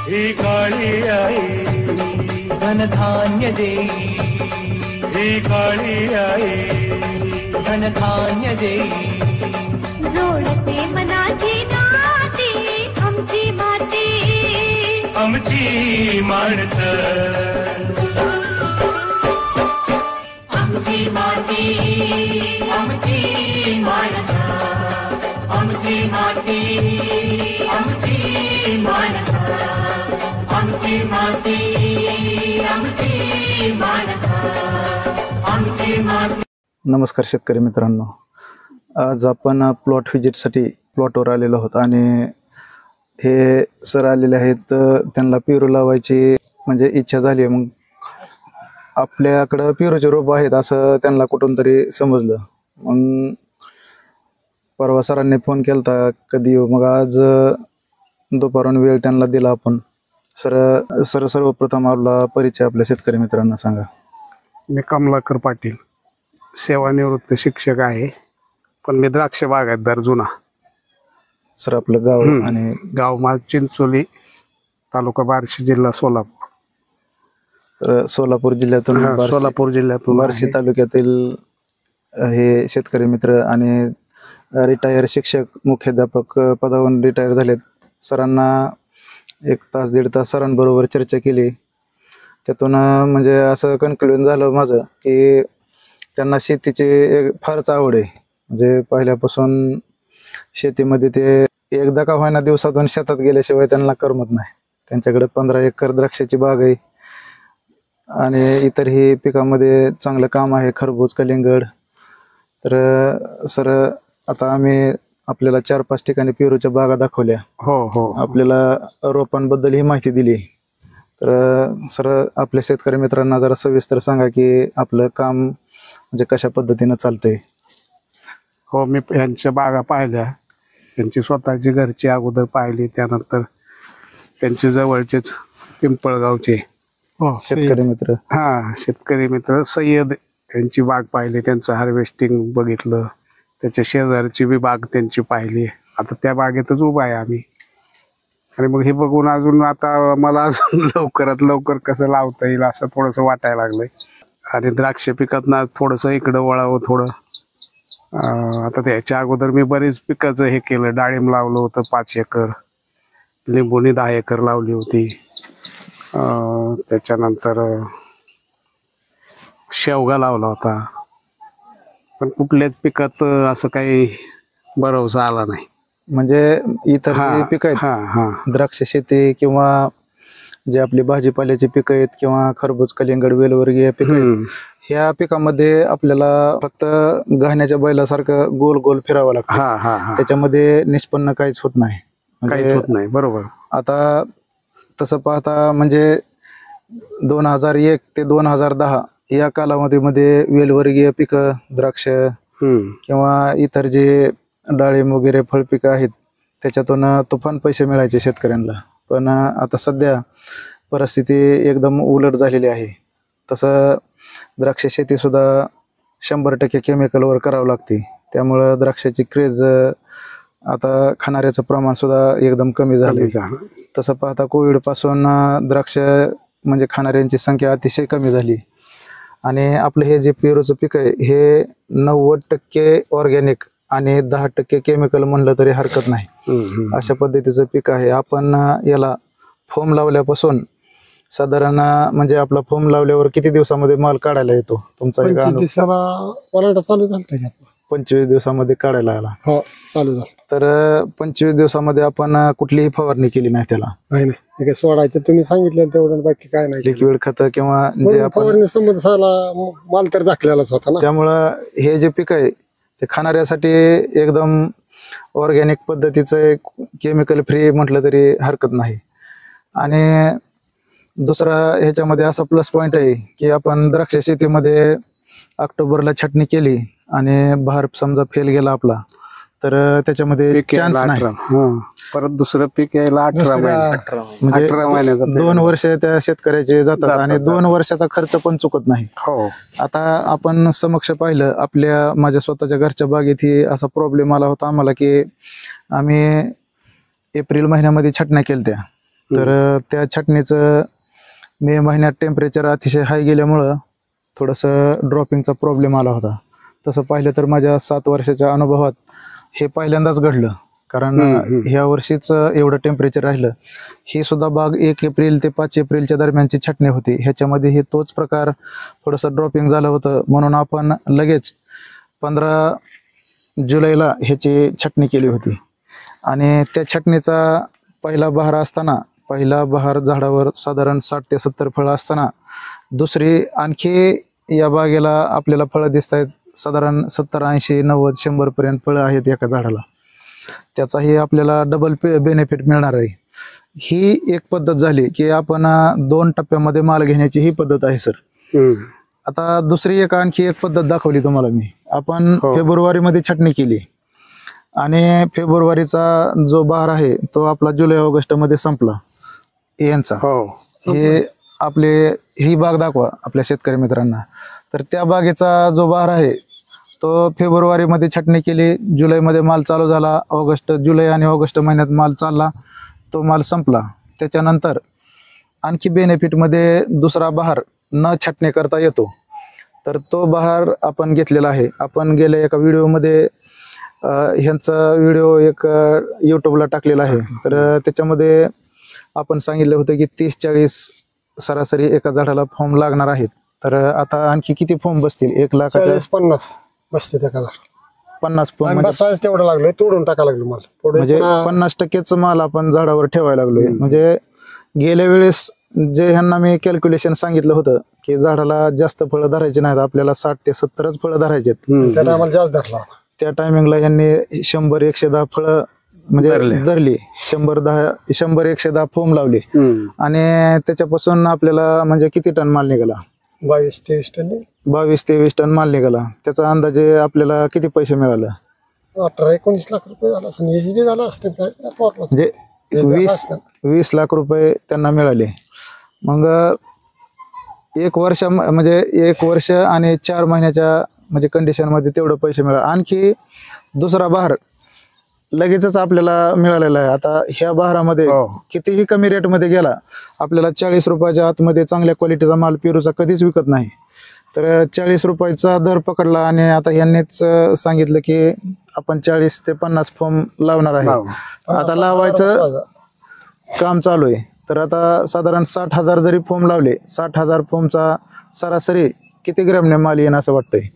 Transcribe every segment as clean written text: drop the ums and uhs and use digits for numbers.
ही काळी आई धनधान्य देई, ही काळी आई धनधान्य देई. जोडते मनाची नाती आमची माती, आमची माणसं, आमची माती, आमची माणसं, आमची माती, आमची माणसं, आमची माती, आमची माणसं, आमची माती. नमस्कार शेतकरी मित्रांनो, आज आपण प्लॉट व्हिजिटसाठी प्लॉटवर आलेलो आहोत आणि हे सर आलेले आहेत. त्यांना पेरू लावायची म्हणजे इच्छा झाली आहे. मग आपल्याकडं पेरूचे रोप आहेत असं त्यांना कुठून तरी समजलं. मग परवा सरांनी फोन केला कधी येऊ, मग आज दुपारून वेळ त्यांना दिला आपण. सर्वप्रथम आपला परिचय आपल्या शेतकरी मित्रांना सांगा. मी कमलाकर पाटील, सेवानिवृत्त शिक्षक आहे, पण मी द्राक्ष बागायतदार जुना. सर आपलं गाव आणि गाव माझं चिंचोली, तालुका बार्शी, जिल्हा सोलापूर. तर सोलापूर जिल्ह्यातून सोलापूर जिल्ह्यातून बार्शी तालुक्यातील हे शेतकरी मित्र आणि रिटायर शिक्षक मुख्याध्यापक पदावरून रिटायर झालेत. सरांना 1 तास 1.5 तास सरांबरोबर चर्चा केली. त्यातून म्हणजे असं कन्क्लुजन झालं माझं की त्यांना शेतीची फारच आवड आहे. म्हणजे पहिल्यापासून शेतीमध्ये ते एकदा का होईना दिवसातून शेतात गेल्याशिवाय त्यांना करमत नाही. त्यांच्याकडे 15 एकर द्राक्षाची बाग आहे आणि इतरही पिकामध्ये चांगलं काम आहे, खरबूज, कलिंगड. तर सर आता आम्ही आपल्याला 4-5 ठिकाणी पेरूच्या बागा दाखवल्या. हो, आपल्याला रोपांबद्दल ही माहिती दिली. तर सर आपल्या शेतकरी मित्रांना जरा सविस्तर सांगा की आपलं काम म्हणजे कशा पद्धतीनं चालतंय. हो, मी यांच्या बागा पाहिल्या, त्यांची स्वतःची घरची अगोदर पाहिली, त्यानंतर त्यांचे जवळचेच पिंपळगावचे शेतकरी मित्र शेतकरी मित्र सय्यद यांची बाग पाहिली, त्यांचं हार्वेस्टिंग बघितलं. त्याच्या शेजारची बी बाग त्यांची पाहिली. आता त्या बागेतच उभा आहे आम्ही. आणि मग हे बघून अजून आता मला अजून लवकरात लवकर कसं लावता येईल असं थोडंसं वाटायला लागलंय. आणि द्राक्ष पिकात ना थोडंसं इकडं वळावं थोडं. आता त्याच्या अगोदर मी बरीच पिकाचं हे केलं. डाळिंब लावलं होतं 5 एकर, लिंबूनी 10 एकर लावली होती. त्याच्यानंतर शेवगा लावला होता. पण कुठल्याच पिकात असं काही भरवसा आला नाही. म्हणजे इतर जे पिकं आहेत, द्राक्ष शेती किंवा जे आपली भाजीपाल्याची पिकं आहेत किंवा खरबूज, कलिंगड, वेलवर्गीय पिकं आहेत, ह्या पिकामध्ये आपल्याला फक्त गहण्याच्या बैलासारखं गोल गोल फिरावं लागतं. त्याच्यामध्ये निष्पन्न काहीच होत नाही. बरोबर. आता तसं पाहता म्हणजे 2001 ते 2010 या कालावधीमध्ये वेलवर्गीय पिकं, द्राक्ष किंवा इतर जे डाळिंब वगैरे फळपिकं आहेत त्याच्यातून तुफान पैसे मिळायचे शेतकऱ्यांना. पण आता सध्या परिस्थिती एकदम उलट झालेली आहे. तसं द्राक्ष शेती सुद्धा 100% केमिकलवर करावं लागते. त्यामुळं द्राक्षाची क्रेज आता खाणाऱ्याचं प्रमाण सुद्धा एकदम कमी झालं. तसं पाहता कोविडपासून द्राक्ष म्हणजे खाणाऱ्यांची संख्या अतिशय कमी झाली. आणि आपलं हे जे पेरूचं पीक आहे हे 90% ऑर्गॅनिक आणि 10% केमिकल म्हणलं तरी हरकत नाही. अशा पद्धतीचं पीक आहे. आपण याला फोम लावल्यापासून साधारण म्हणजे आपला फोम लावल्यावर किती दिवसामध्ये माल काढायला येतो तुमचा? 25 दिवसामध्ये काढायला आला. हो, चालू झालं. तर 25 दिवसामध्ये आपण कुठलीही फवारणी केली नाही त्याला? नाही, सोडायचं तुम्ही सांगितलं तेवढं, बाकी काय नाही. लिक्विड खत किंवा जे फवारणी समज माल तर झाकलेलाच होता ना. त्यामुळं हे जे पीक आहे ते खाणाऱ्यासाठी एकदम ऑर्गॅनिक पद्धतीचं केमिकल फ्री म्हटलं तरी हरकत नाही. आणि दुसरा ह्याच्यामध्ये असा प्लस पॉइंट आहे की आपण द्राक्ष शेतीमध्ये ऑक्टोबरला छाटणी केली आणि बहार समजा फेल गेला आपला तर त्याच्यामध्ये चान्स नाही. परत दुसरं पीक यायला 18 म्हणजे 2 वर्ष त्या शेतकऱ्याचे जातात आणि 2 वर्षाचा खर्च पण चुकत नाही. आता आपण समक्ष पाहिलं आपल्या माझ्या स्वतःच्या घरच्या बागेत ही असा प्रॉब्लेम आला होता आम्हाला की आम्ही एप्रिल महिन्यामध्ये छाटण्या केल्या तर त्या छाटणीचं मे महिन्यात टेम्परेचर अतिशय हाय गेल्यामुळं थोडंसं ड्रॉपिंगचा प्रॉब्लेम आला होता. तसं पाहिलं तर माझ्या 7 वर्षाच्या अनुभवात हे पहिल्यांदाच घडलं, कारण ह्या वर्षीच एवढं टेम्परेचर राहिलं. ही सुद्धा बाग 1 एप्रिल ते 5 एप्रिलच्या दरम्यानची छाटणी होती. ह्याच्यामध्ये हे तोच प्रकार थोडंसं ड्रॉपिंग झालं होतं, म्हणून आपण लगेच 15 जुलैला ह्याची छाटणी केली होती. आणि त्या छाटणीचा पहिला बहार असताना, पहिला बहार झाडावर साधारण 60 ते 70 फळं असताना दुसरी आणखी या बागेला आपल्याला फळं दिसत आहेत साधारण 70, 80, 90, 100 पर्यंत फळं आहेत एका झाडाला. त्याचाही आपल्याला डबल बेनिफिट मिळणार आहे. ही एक पद्धत झाली की आपण 2 टप्प्यामध्ये माल घेण्याची ही पद्धत आहे सर. आता दुसरी आणखी एक पद्धत दाखवली तुम्हाला मी. आपण फेब्रुवारीमध्ये छाटणी केली आणि फेब्रुवारीचा जो बहार आहे तो आपला जुलै ऑगस्ट मध्ये संपला यांचा. हे आपले ही बाग दाखवा आपल्या शेतकरी मित्रांना. तर त्या बागेचा जो बहार आहे तो फेब्रुवारीमध्ये छाटणी केली, जुलैमध्ये माल चालू झाला, जुलै आणि ऑगस्ट महिन्यात माल चालला, तो माल संपला. त्याच्यानंतर आणखी बेनिफिटमध्ये दुसरा बहार न छाटणी करता येतो. तर तो बहार आपण घेतलेला आहे. आपण गेल्या एका व्हिडिओमध्ये ह्यांचा व्हिडिओ एक यूट्यूबला टाकलेला आहे. तर त्याच्यामध्ये आपण सांगितलं होतं की 30-40 सरासरी एका झाडाला फॉर्म लागणार आहेत. तर आता आणखी किती फॉर्म बसतील? 1 लाखाच्या 50 बसते त्या 50 फॉर्म तेवढं लागलोय, तोडून टाकायला लागलो माल. म्हणजे 50% माल आपण झाडावर ठेवायला लागलोय. म्हणजे गेल्या वेळेस जे ह्यांना मी कॅल्क्युलेशन सांगितलं होतं की झाडाला जास्त फळं धरायचे नाहीत, आपल्याला 60 ते 70च फळं धरायचे. त्याला आम्हाला जास्त धरला. त्या टायमिंगला ह्यांनी 100-110 फळं म्हणजे धरली, 100-110 फॉर्म लावले. आणि त्याच्यापासून आपल्याला म्हणजे किती टन माल निघाला? 22-23 टन. 22-23 टन माल निघाला. त्याचा अंदाजे आपल्याला किती पैसे मिळाले? 18-19 लाख रुपये झाला असं. एसबी झाला असतं म्हणजे 20 लाख रुपये त्यांना मिळाले. मग 1 वर्ष म्हणजे 1 वर्ष आणि 4 महिन्याच्या म्हणजे कंडिशन मध्ये तेवढं पैसे मिळाले. आणखी दुसरा बहार लगेचच आपल्याला मिळालेला आहे. आता ह्या बहारामध्ये कितीही कमी रेट मध्ये गेला, आपल्याला 40 रुपयाच्या आतमध्ये चांगल्या क्वालिटीचा माल पेरूचा कधीच विकत नाही. तर 40 रुपयाचा दर पकडला आणि आता यांनीच सांगितलं की आपण 40 ते 50 फॉर्म लावणार आहे. आता लावायचं काम चालू आहे. तर आता साधारण 60,000 जरी फॉर्म लावले, 60,000 फॉर्मचा सरासरी किती ग्रॅमने माल येईल असं वाटतंय?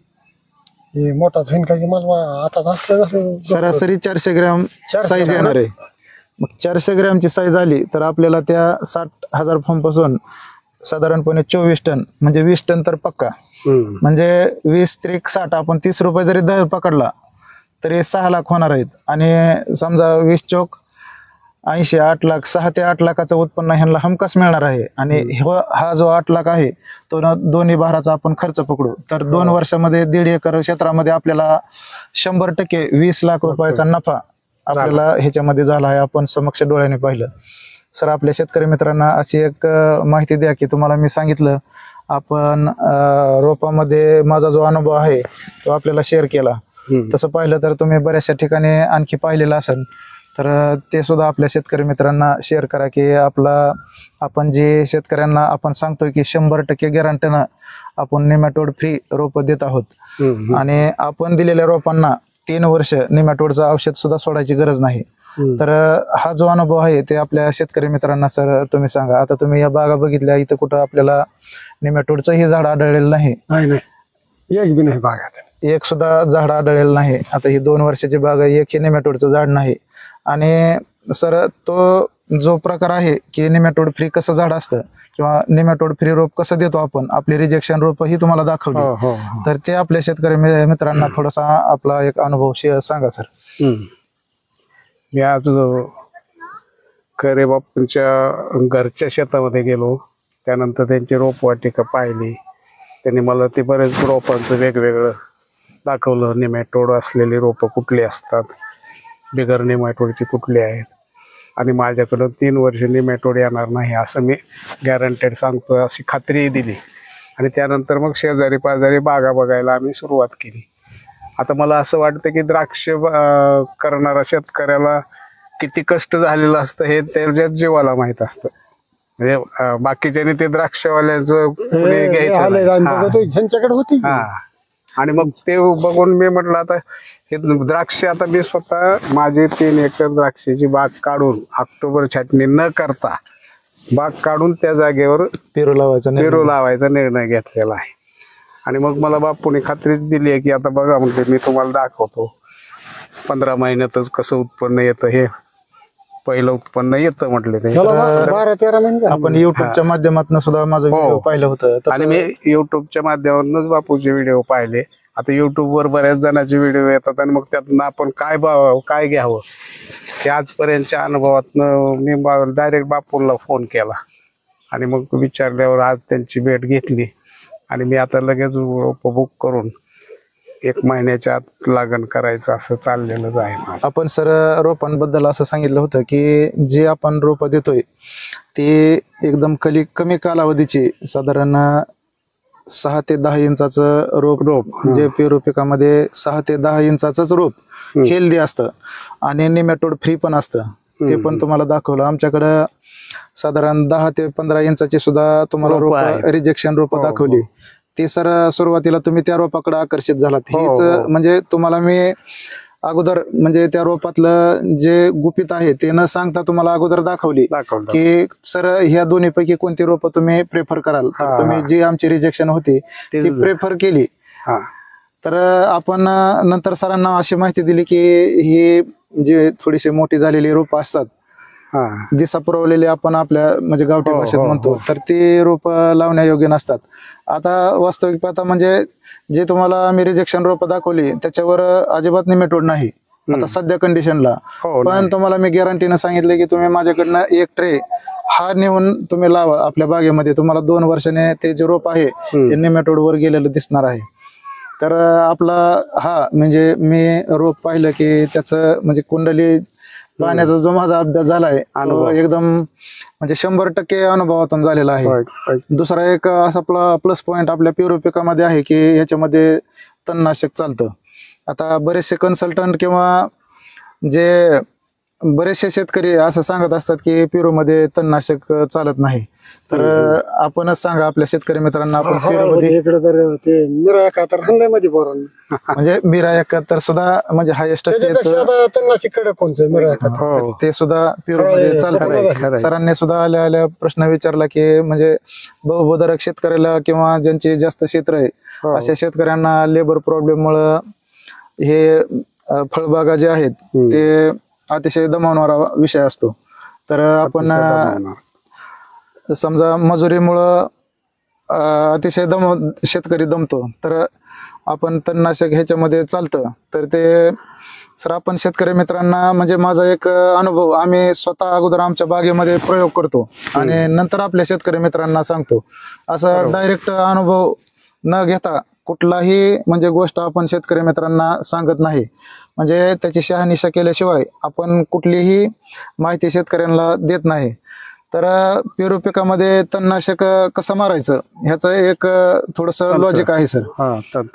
मोठाच होईन काही माल आता असलं सरासरी 400 ग्रॅम साईज येणार आहे. मग 400 ग्रॅमची साईज आली तर आपल्याला त्या 60,000 फॉर्म पासून साधारणपणे 24 टन म्हणजे 20 टन तर पक्का. म्हणजे 20 त्रिक 60, आपण 30 रुपये जरी दर पकडला तरी 6 लाख होणार आहेत. आणि समजा 20 चौक 80, 8 लाख, 6 ते 8 लाखाचं उत्पन्न ह्यांना हमखास मिळणार आहे. आणि हा जो 8 लाख आहे तो दोन्ही बहाराचा आपण खर्च पकडू तर 2 वर्षामध्ये 1.5 एकर क्षेत्रामध्ये आपल्याला 100% 20 लाख रुपयाचा नफा आपल्याला ह्याच्यामध्ये झाला आहे. आपण समक्ष डोळ्याने पाहिलं. सर, आपल्या शेतकरी मित्रांना अशी एक माहिती द्या की तुम्हाला मी सांगितलं आपण रोपामध्ये माझा जो अनुभव आहे तो आपल्याला शेअर केला. तसं पाहिलं तर तुम्ही बऱ्याचशा ठिकाणी आणखी पाहिलेलं असेल, तर ते सुद्धा आपल्या शेतकरी मित्रांना शेअर करा की आपण जे शेतकऱ्यांना आपण सांगतोय की 100% गॅरंटीनं आपण नेमॅटोड फ्री रोप देत आहोत. आणि आपण दिलेल्या रोपांना 3 वर्ष नेमॅटोडचं औषध सुद्धा सोडायची गरज नाही. तर हा जो अनुभव आहे ते आपल्या शेतकरी मित्रांना सर तुम्ही सांगा. आता तुम्ही या बागा बघितल्या, इथं कुठं आपल्याला नेमॅटोडचं हे झाड आढळलेलं नाही. एक बी नाही बागात, एक सुद्धा झाड आढळलेलं नाही. आता ही 2 वर्षाची बाग आहे, एक हे नेमॅटोडचं झाड नाही. आणि सर, तो जो प्रकार आहे की नेमॅटोड फ्री कसं झाड असतं किंवा नेमॅटोड फ्री रोप कसं देतो आपण, आपली रिजेक्शन रोप ही तुम्हाला दाखवली. तर ते आपल्या शेतकरी मित्रांना थोडासा आपला एक अनुभव सांगा सर. मी आज खरे बापूंच्या घरच्या शेतामध्ये गेलो, त्यानंतर त्यांची रोपवाटिका पाहिली. त्यांनी मला ते बरेच रोपांचं वेगवेगळं दाखवलं. नेमॅटोड असलेली रोपं कुठली असतात, बिगर नेमॅटोडची कुठली आहेत, आणि माझ्याकडं 3 वर्ष नेमॅटोड येणार नाही असं मी गॅरंटेड सांगतो अशी खात्रीही दिली. आणि त्यानंतर मग शेजारी पाजारी बागा बघायला आम्ही सुरुवात केली. आता मला असं वाटतं की द्राक्ष करणारा शेतकऱ्याला किती कष्ट झालेलं असतं हे त्याच्याच जीवाला माहित असतं. म्हणजे बाकीच्याने ते द्राक्षवाल्याचं पुढे घ्यायचं नाही. हा. ह्यांच्याकडे होती हा. आणि मग ते बघून मी म्हटलं आता हे द्राक्ष, आता मी स्वतः माझी 3 एकर द्राक्षाची बाग काढून ऑक्टोबर छाटणी न करता बाग काढून त्या जागेवर पेरू लावायचा निर्णय घेतलेला आहे. आणि मग मला बापूने खात्री दिली आहे की आता बघा म्हणते मी तुम्हाला दाखवतो 15 महिन्यातच कसं उत्पन्न येतं, हे पहिलं उत्पन्न येतं म्हटले ते. 12-13 महिने आपण युट्यूबच्या माध्यमातून सुद्धा माझं व्हिडिओ पाहिलं होतं. आणि मी युट्यूबच्या माध्यमातूनच बापूचे व्हिडिओ पाहिले. आता युट्यूबवर बऱ्याच जणांचे व्हिडिओ येतात आणि मग त्यातून आपण काय घ्यावं ते आजपर्यंतच्या अनुभवातनं मी डायरेक्ट बापूला फोन केला आणि मग विचारल्यावर आज त्यांची भेट घेतली आणि मी आता लगेच बुक करून 1 महिन्याच्या आत लागण करायचं असं चाललेलंच आहे. आपण सर रोपांबद्दल असं सांगितलं होतं की जे आपण रोपं देतोय ते एकदम कमी कालावधीची, साधारण 6 ते 10 इंचाचं रोप म्हणजे पेरू पिकामध्ये 6 ते 10 इंचाचंच रोप हेल्दी असतं आणि निमॅटोड फ्री पण असतं. ते पण तुम्हाला दाखवलं. आमच्याकडं साधारण 10 ते 15 इंचाची सुद्धा तुम्हाला रोप रिजेक्शन रोप दाखवली. ते सर सुरुवातीला तुम्ही त्या रोपाकडे आकर्षित झालात. हेच म्हणजे तुम्हाला मी अगोदर म्हणजे त्या रोपातलं जे गुपित आहे ते न सांगता तुम्हाला अगोदर दाखवली की सर ह्या दोन्हीपैकी कोणती रोप तुम्ही प्रेफर कराल. तर तुम्ही जी आमची रिजेक्शन होती ती प्रेफर केली. तर आपण नंतर सरांना अशी माहिती दिली की ही जी थोडीशी मोठी झालेली रोप असतात, दिसा पुरवलेले आपण आपल्या म्हणजे गावठी भाषेत म्हणतो, तर ते रोप लावण्यायोग्य नसतात. आता वास्तविक पाहता म्हणजे जे तुम्हाला आम्ही रिजेक्शन रोप दाखवली त्याच्यावर अजिबात निमेटोड नाही आता सध्या कंडिशनला. पण तुम्हाला मी गॅरंटीनं सांगितलं की तुम्ही माझ्याकडनं 1 ट्रे हा नेऊन तुम्ही लावा आपल्या बागेमध्ये. तुम्हाला 2 वर्षाने ते जे रोप आहे ते निमेटोड वर गेलेलं दिसणार आहे. तर आपला हा म्हणजे मी रोप पाहिलं की त्याचं म्हणजे कुंडली पाण्याचा जो माझा अभ्यास झालाय एकदम म्हणजे 100% अनुभवातून झालेला आहे. दुसरा एक असा प्लस पॉइंट आपल्या पेरू पिकामध्ये आहे की याच्यामध्ये तणनाशक चालतं. आता बरेचसे कन्सल्टंट किंवा जे बरेचसे शेतकरी असं सांगत असतात की पेरूमध्ये तणनाशक चालत नाही. तर आपणच सांगा आपल्या शेतकरी मित्रांना, आपण पेरूमध्ये इकडे तर ते मिरा 71 हल्ले मध्ये बोरण म्हणजे मिरा 71 सुद्धा म्हणजे हायेस्ट ते सुद्धा पेरूमध्ये चालतं. सरांनी सुद्धा आल्या प्रश्न विचारला की म्हणजे बहुभूधारक शेतकऱ्याला किंवा ज्यांचे जास्त क्षेत्र आहे अशा शेतकऱ्यांना लेबर प्रॉब्लेम मुळे हे फळबागा जे आहेत ते अतिशय दमावणारा विषय असतो. तर आपण समजा मजुरीमुळं अतिशय शेतकरी दमतो, तर आपण तणनाशक ह्याच्यामध्ये चालतं. तर ते सर आपण शेतकरी मित्रांना म्हणजे माझा एक अनुभव आम्ही स्वतः अगोदर आमच्या बागेमध्ये प्रयोग करतो आणि नंतर आपल्या शेतकरी मित्रांना सांगतो. असा डायरेक्ट अनुभव न घेता कुठलाही म्हणजे गोष्ट आपण शेतकरी मित्रांना सांगत नाही. म्हणजे त्याची शहानिशा केल्याशिवाय आपण कुठलीही माहिती शेतकऱ्यांना देत नाही. तर पेरू पिकामध्ये तणनाशक कसं मारायचं ह्याचं एक थोडंसं लॉजिक आहे सर.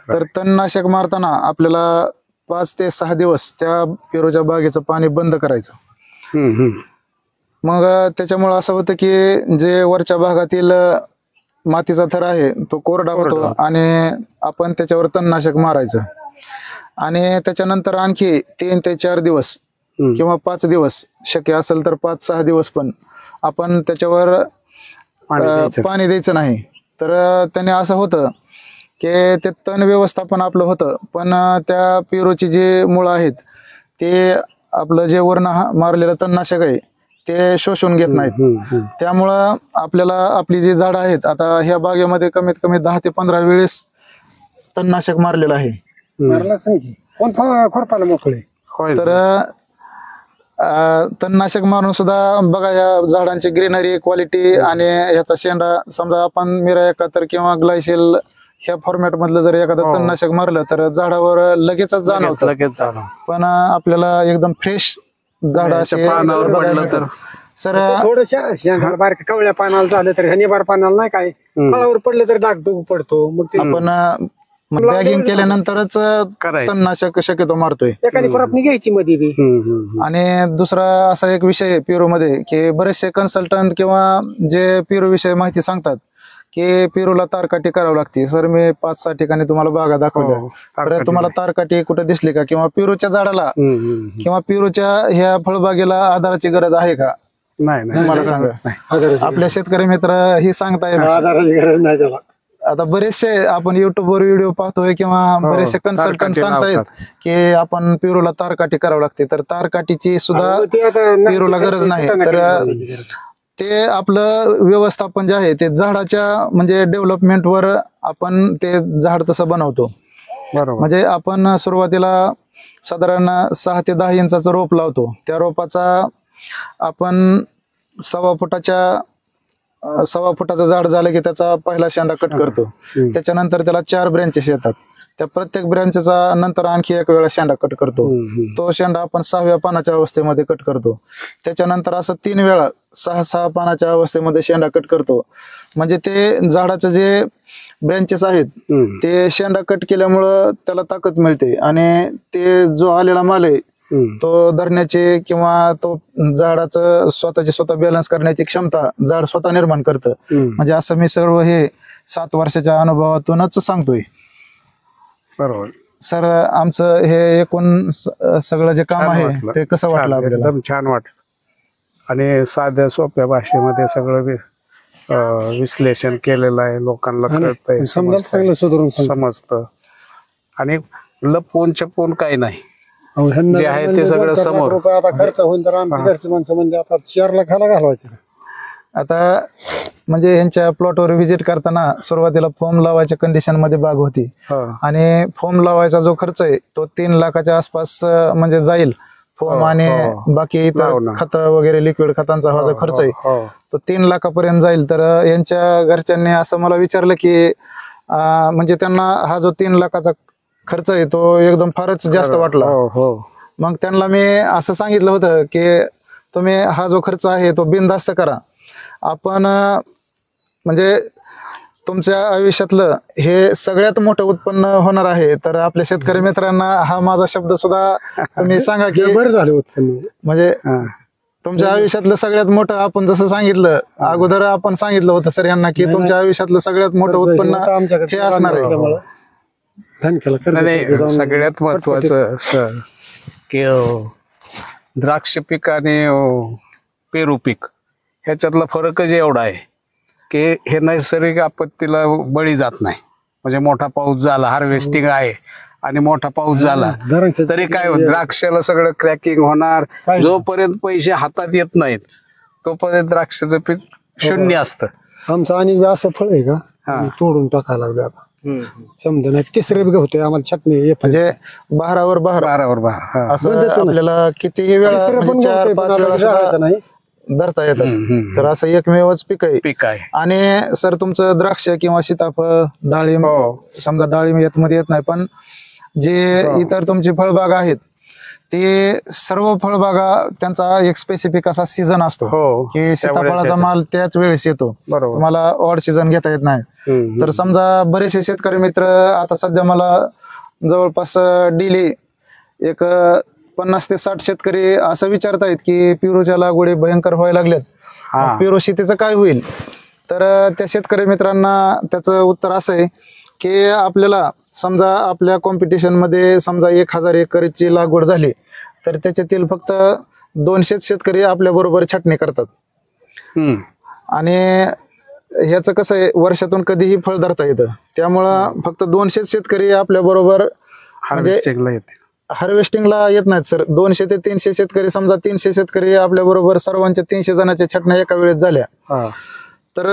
तर तणनाशक मारताना आपल्याला 5 ते 6 दिवस त्या पेरूच्या बागेचं पाणी बंद करायचं. मग त्याच्यामुळं असं होतं की जे वरच्या भागातील मातीचा थर आहे तो कोरडा होतो आणि आपण त्याच्यावर तणनाशक मारायचं. आणि त्याच्यानंतर आणखी 3 ते 4 दिवस किंवा 5 दिवस शक्य असेल तर 5-6 दिवस पण आपण त्याच्यावर पाणी द्यायचं नाही. तर त्याने असं होतं की ते तण व्यवस्थापन आपलं होतं, पण त्या पेरूची जी मुळं आहेत ते आपलं जे वर्ण मारलेलं तणनाशक आहे ते शोषून घेत नाहीत. त्यामुळं आपल्याला आपली जी झाडं आहेत, आता ह्या बागेमध्ये कमीत कमी 10 ते 15 वेळेस तणनाशक मारलेलं आहे. तर तणनाशक मारून सुद्धा बघा या झाडांची ग्रीनरी क्वालिटी आणि ह्याचा शेंडा समजा आपण मिरा 71 किंवा ग्लायसेल ह्या फॉर्मॅट मधलं जर एखादं तणनाशक मारलं तर झाडावर लगेचच जाणवतं. पण आपल्याला एकदम फ्रेश झाड तर सर थोडं बारक्या कवळ्या पानाला झालं तर ह्या निबार पानाला नाही काय फळावर पडलं तर डाग पडतो. मग ते आपण बॅगिंग केल्यानंतरच करायचं. तणनाशक शक्यतो मारतोय. एखादी खुरापणी घ्यायची मध्ये बी. आणि दुसरा असा एक विषय आहे पेरू मध्ये की बरेचसे कन्सल्टंट किंवा जे पेरू विषयी माहिती सांगतात की पेरूला तारकाठी करावं लागते. सर मी 5-6 ठिकाणी तुम्हाला बागा दाखवल्या, तर तुम्हाला तारकाठी कुठे दिसली का, किंवा पेरूच्या झाडाला किंवा पेरूच्या ह्या फळबागेला आधाराची गरज आहे का? नाही मला सांगा. आपल्या शेतकरी मित्र ही सांगतायत. आधाराची गरज नाही त्याला. आता बरेचसे आपण युट्यूबवर व्हिडिओ पाहतोय किंवा बरेचसे कन्सल्टंट सांगतायत की आपण पेरूला तारकाठी करावं लागते, तर तारकाठीची सुद्धा पेरूला गरज नाही. तर ते आपलं व्यवस्थापन जे आहे ते झाडाच्या म्हणजे डेव्हलपमेंटवर आपण ते झाड तसं बनवतो. बरोबर. म्हणजे आपण सुरुवातीला साधारण 6 ते 10 इंचाचं रोप लावतो. त्या रोपाचा आपण 1.25 फुटाचं झाड झालं की त्याचा पहिला शेंडा कट करतो. त्याच्यानंतर त्याला 4 ब्रँचेस येतात. त्या प्रत्येक ब्रँचचा नंतर आणखी एक वेळा शेंडा कट करतो. तो शेंडा आपण 6व्या पानाच्या अवस्थेमध्ये कट करतो. त्याच्यानंतर असं 3 वेळा 6 पानाच्या अवस्थेमध्ये शेंडा कट करतो. म्हणजे ते झाडाचं जे ब्रँचेस आहेत ते शेंडा कट केल्यामुळं त्याला ताकद मिळते आणि ते जो आलेला माल आहे तो धरण्याची किंवा तो झाडाचं स्वतः बॅलन्स करण्याची क्षमता झाड स्वतः निर्माण करतं. म्हणजे असं मी सर्व हे 7 वर्षाच्या अनुभवातूनच सांगतोय. बरोबर. सर आमचं हे एकूण सगळं जे काम आहे ते कसं वाटलं आपल्याला? एकदम छान वाटलं आणि साध्या सोप्या भाषेमध्ये सगळं विश्लेषण केलेलं आहे. लोकांना कळतंय, समजतं आणि लपवून छपवून काही नाही. जे आहे ते सगळं समोर. आता खर्च होईल तर आमच्या घरची माणसं म्हणजे आता 4 लाखाला घालवायचं. आता म्हणजे यांच्या प्लॉटवर व्हिजिट करताना सुरुवातीला फोम लावायच्या कंडिशन मध्ये बाग होती आणि फोम लावायचा जो खर्च आहे तो 3 लाखाच्या आसपास म्हणजे जाईल. फोम आणि बाकी इतर खत वगैरे लिक्विड खतांचा हा जो खर्च आहे तो 3 लाखापर्यंत जाईल. तर यांच्या घरच्यांनी असं मला विचारलं की म्हणजे त्यांना हा जो 3 लाखाचा खर्च आहे तो एकदम फारच जास्त वाटला. मग त्यांना मी असं सांगितलं होतं की तुम्ही हा जो खर्च आहे तो बिनधास्त करा. आपण म्हणजे तुमच्या आयुष्यातलं हे सगळ्यात मोठं उत्पन्न होणार आहे. तर आपल्या शेतकरी मित्रांना हा माझा शब्द सुद्धा तुम्ही सांगा की बरं झालं उत्पन्न. म्हणजे तुमच्या आयुष्यातलं सगळ्यात मोठं, आपण जसं सांगितलं अगोदर आपण सांगितलं होतं सर यांना की तुमच्या आयुष्यातलं सगळ्यात मोठं उत्पन्न हे असणार आहे. सगळ्यात महत्वाचं सर की द्राक्ष पीक आणि पेरू पीक ह्याच्यातला फरकच एवढा आहे की हे नैसर्गिक आपत्तीला बळी जात नाही. म्हणजे मोठा पाऊस झाला, हार्वेस्टिंग आहे आणि मोठा पाऊस झाला तरी काय द्राक्षाला सगळं क्रॅकिंग होणार. जोपर्यंत पैसे हातात येत नाहीत तोपर्यंत द्राक्षाचं पीक शून्य असतं. आमचं आणि असं फळ आहे का तोडून टाकायला लागलो आता. समजा नाही 3रे बी होते आम्हाला छटणी म्हणजे बहारावर बहार असं आपल्याला कितीही वेळा 4-5 वेळा नाही धरता येतात. तर असं एकमेवच पीक आहे. आणि सर तुमचं द्राक्ष किंवा सीताफळ, डाळिंब, समजा डाळिंब यामध्ये येत नाही पण जे इतर तुमची फळबागा आहेत ते सर्व फळबागा त्यांचा एक स्पेसिफिक असा सीझन असतो की सीताफळाचा माल त्याच वेळेस येतो. तुम्हाला ऑड सीझन घेता येत नाही. तर समजा बरेचसे शेतकरी मित्र आता सध्या मला जवळपास डेली एक 50 ते 60 शेतकरी असं विचारतायत की पेरूच्या लागवडी भयंकर व्हायला लागल्यात, पेरू शेतीचं काय होईल? तर त्या शेतकरी मित्रांना त्याचं उत्तर असं आहे की आपल्याला समजा आपल्या कॉम्पिटिशन मध्ये समजा 1000 एकरची लागवड झाली तर त्याच्यातील फक्त 200 शेतकरी आपल्या बरोबर छाटणी करतात. आणि ह्याचं कसं आहे वर्षातून कधीही फळ धरता येतं. त्यामुळं फक्त 200 शेतकरी आपल्या बरोबर हार्वेस्टिंगला येत नाहीत सर. 200 ते 300 शेतकरी, समजा 300 शेतकरी आपल्या बरोबर सर्वांच्या 300 जणांच्या छाटण्या एका वेळेस झाल्या तर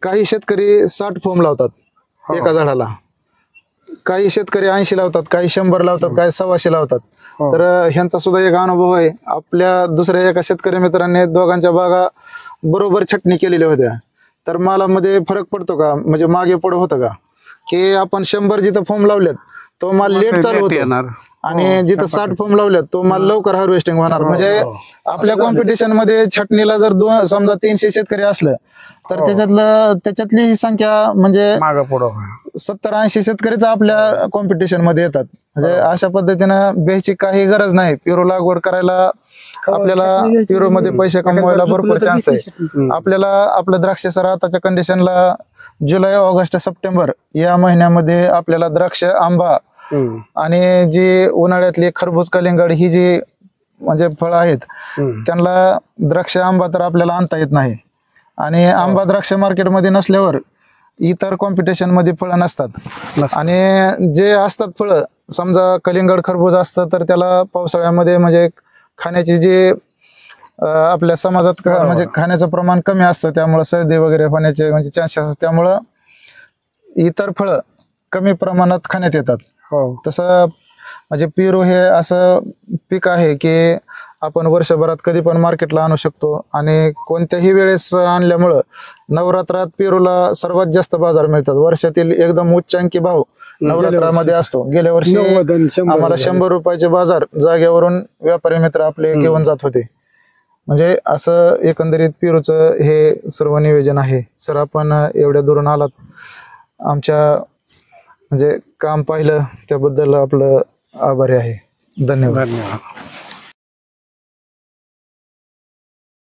काही शेतकरी 60 फोम लावतात एका झाडाला, काही शेतकरी 80 लावतात, काही 100 लावतात, काही 125 लावतात. तर ह्यांचा सुद्धा एक अनुभव आहे. आपल्या दुसऱ्या एका शेतकरी मित्रांनी दोघांच्या बागा बरोबर छटणी केलेल्या होत्या. तर मालामध्ये फरक पडतो का, म्हणजे मागे पुढे होतं का की आपण 100 जिथं फोम लावलेत तो माल लेट चालू होतो आणि जिथं 60 फोम लावलेत तो माल लवकर हार्वेस्टिंग होणार. म्हणजे आपल्या कॉम्पिटिशन मध्ये छटणीला जर समजा 300 शेतकरी असलं तर त्याच्यातली संख्या म्हणजे 70-80 शेतकरीच आपल्या कॉम्पिटिशन मध्ये येतात. म्हणजे अशा पद्धतीनं बेची काही गरज नाही. पेरू लागवड करायला आपल्याला पेरू मध्ये पैसे कमवायला भरपूर चान्स आहे. आपल्याला आपलं द्राक्ष सर आताच्या कंडिशनला जुलै, ऑगस्ट, सप्टेंबर या महिन्यामध्ये आपल्याला द्राक्ष, आंबा आणि जी उन्हाळ्यातली खरबूज, कलिंगड ही जी म्हणजे फळं आहेत त्यांना द्राक्ष, आंबा तर आपल्याला आणता येत नाही. आणि आंबा द्राक्ष मार्केटमध्ये नसल्यावर इतर कॉम्पिटिशन मध्ये फळं नसतात. आणि जे असतात फळं, समजा कलिंगड, खरबूज असतं तर त्याला पावसाळ्यामध्ये म्हणजे खाण्याची जी आपल्या समाजात म्हणजे खाण्याचं प्रमाण कमी असतं, त्यामुळे सर्दी वगैरे होण्याचे म्हणजे चान्सेस असतात. त्यामुळं इतर फळं कमी प्रमाणात खाण्यात येतात. तसं म्हणजे पेरू हे असं पीक आहे की आपण वर्षभरात कधी पण मार्केटला आणू शकतो आणि कोणत्याही वेळेस आणल्यामुळं नवरात्रात पेरूला सर्वात जास्त बाजार मिळतात. वर्षातील एकदम उच्चांकी भाव नवरात्रामध्ये असतो. गेल्या वर्षी आम्हाला 100 रुपयाचे बाजार जागेवरून व्यापारी मित्र आपले घेऊन जात होते. म्हणजे असं एकंदरीत पेरूचं हे सर्व नियोजन आहे. सर, आपण एवढ्या दुरून आलात, आमच्या म्हणजे काम पाहिलं त्याबद्दल आपलं आभारी आहे. धन्यवाद.